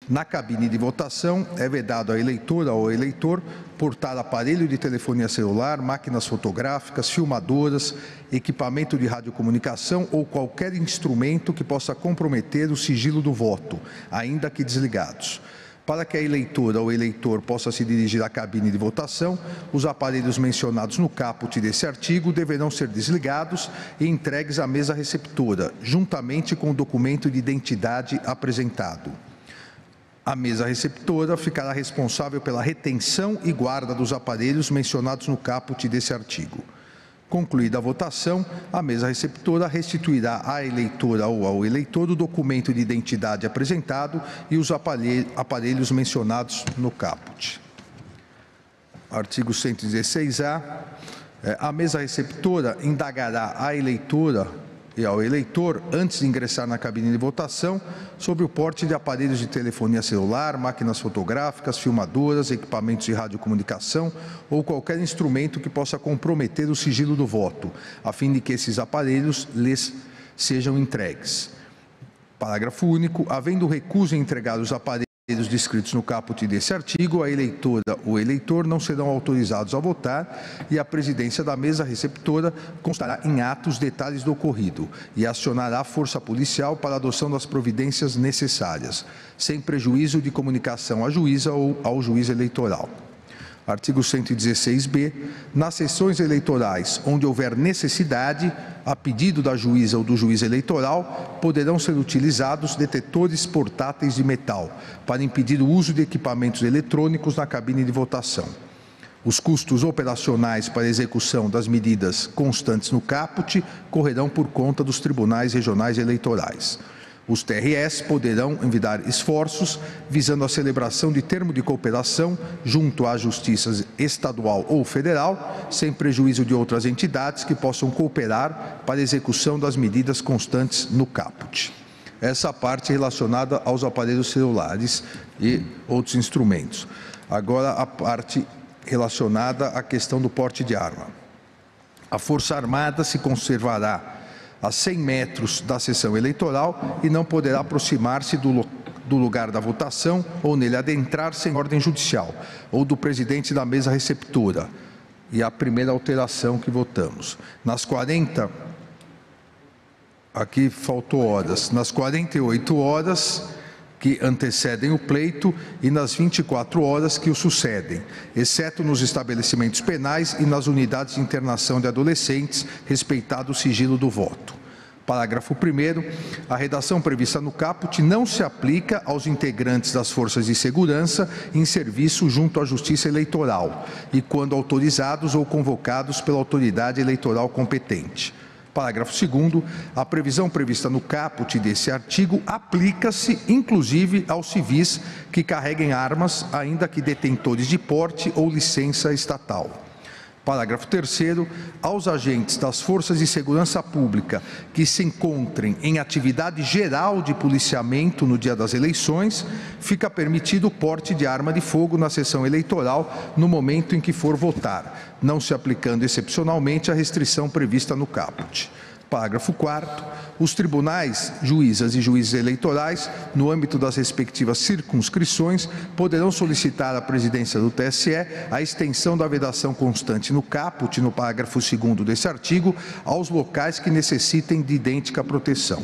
Na cabine de votação, é vedado à eleitora ou ao eleitor portar aparelho de telefonia celular, máquinas fotográficas, filmadoras, equipamento de radiocomunicação ou qualquer instrumento que possa comprometer o sigilo do voto, ainda que desligados. Para que a eleitora ou eleitor possa se dirigir à cabine de votação, os aparelhos mencionados no caput desse artigo deverão ser desligados e entregues à mesa receptora, juntamente com o documento de identidade apresentado. A mesa receptora ficará responsável pela retenção e guarda dos aparelhos mencionados no caput desse artigo. Concluída a votação, a mesa receptora restituirá à eleitora ou ao eleitor o documento de identidade apresentado e os aparelhos mencionados no caput. Artigo 116-A. A mesa receptora indagará à eleitora e ao eleitor, antes de ingressar na cabine de votação, sobre o porte de aparelhos de telefonia celular, máquinas fotográficas, filmadoras, equipamentos de radiocomunicação ou qualquer instrumento que possa comprometer o sigilo do voto, a fim de que esses aparelhos lhes sejam entregues. Parágrafo único. Havendo recuso em entregar os aparelhos descritos no caput desse artigo, a eleitora ou o eleitor não serão autorizados a votar e a presidência da mesa receptora constará em atos os detalhes do ocorrido e acionará a força policial para a adoção das providências necessárias, sem prejuízo de comunicação à juíza ou ao juiz eleitoral. Artigo 116-B. Nas sessões eleitorais onde houver necessidade, a pedido da juíza ou do juiz eleitoral, poderão ser utilizados detetores portáteis de metal para impedir o uso de equipamentos eletrônicos na cabine de votação. Os custos operacionais para a execução das medidas constantes no caput correrão por conta dos tribunais regionais eleitorais. Os TREs poderão envidar esforços visando a celebração de termo de cooperação junto à Justiça Estadual ou Federal, sem prejuízo de outras entidades que possam cooperar para a execução das medidas constantes no caput. Essa parte relacionada aos aparelhos celulares e outros instrumentos. Agora, a parte relacionada à questão do porte de arma. A Força Armada se conservará a 100 metros da sessão eleitoral e não poderá aproximar-se do lugar da votação ou nele adentrar sem ordem judicial ou do presidente da mesa receptora. E a primeira alteração que votamos. Nas 40, aqui faltou horas, nas 48 horas que antecedem o pleito e nas 24 horas que o sucedem, exceto nos estabelecimentos penais e nas unidades de internação de adolescentes, respeitado o sigilo do voto. Parágrafo 1º. A redação prevista no caput não se aplica aos integrantes das forças de segurança em serviço junto à Justiça Eleitoral e quando autorizados ou convocados pela autoridade eleitoral competente. Parágrafo 2º. A previsão prevista no caput desse artigo aplica-se, inclusive, aos civis que carreguem armas, ainda que detentores de porte ou licença estatal. Parágrafo 3º. Aos agentes das Forças de Segurança Pública que se encontrem em atividade geral de policiamento no dia das eleições, fica permitido o porte de arma de fogo na sessão eleitoral no momento em que for votar, não se aplicando excepcionalmente a restrição prevista no caput. Parágrafo 4º. Os tribunais, juízas e juízes eleitorais, no âmbito das respectivas circunscrições, poderão solicitar à presidência do TSE a extensão da vedação constante no caput, no parágrafo 2º desse artigo, aos locais que necessitem de idêntica proteção.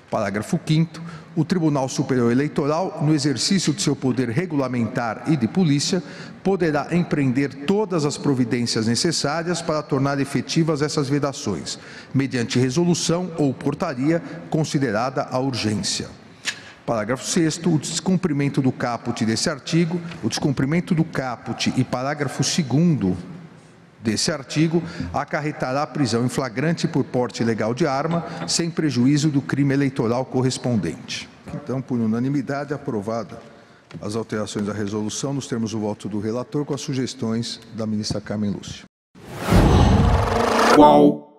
Parágrafo 5º. O Tribunal Superior Eleitoral, no exercício de seu poder regulamentar e de polícia, poderá empreender todas as providências necessárias para tornar efetivas essas vedações, mediante resolução ou portaria considerada a urgência. Parágrafo 6º. O descumprimento do caput desse artigo, o descumprimento do caput e parágrafo 2º desse artigo acarretará prisão em flagrante por porte ilegal de arma, sem prejuízo do crime eleitoral correspondente. Então, por unanimidade, aprovada as alterações da resolução, nos termos do voto do relator, com as sugestões da ministra Carmen Lúcia. Qual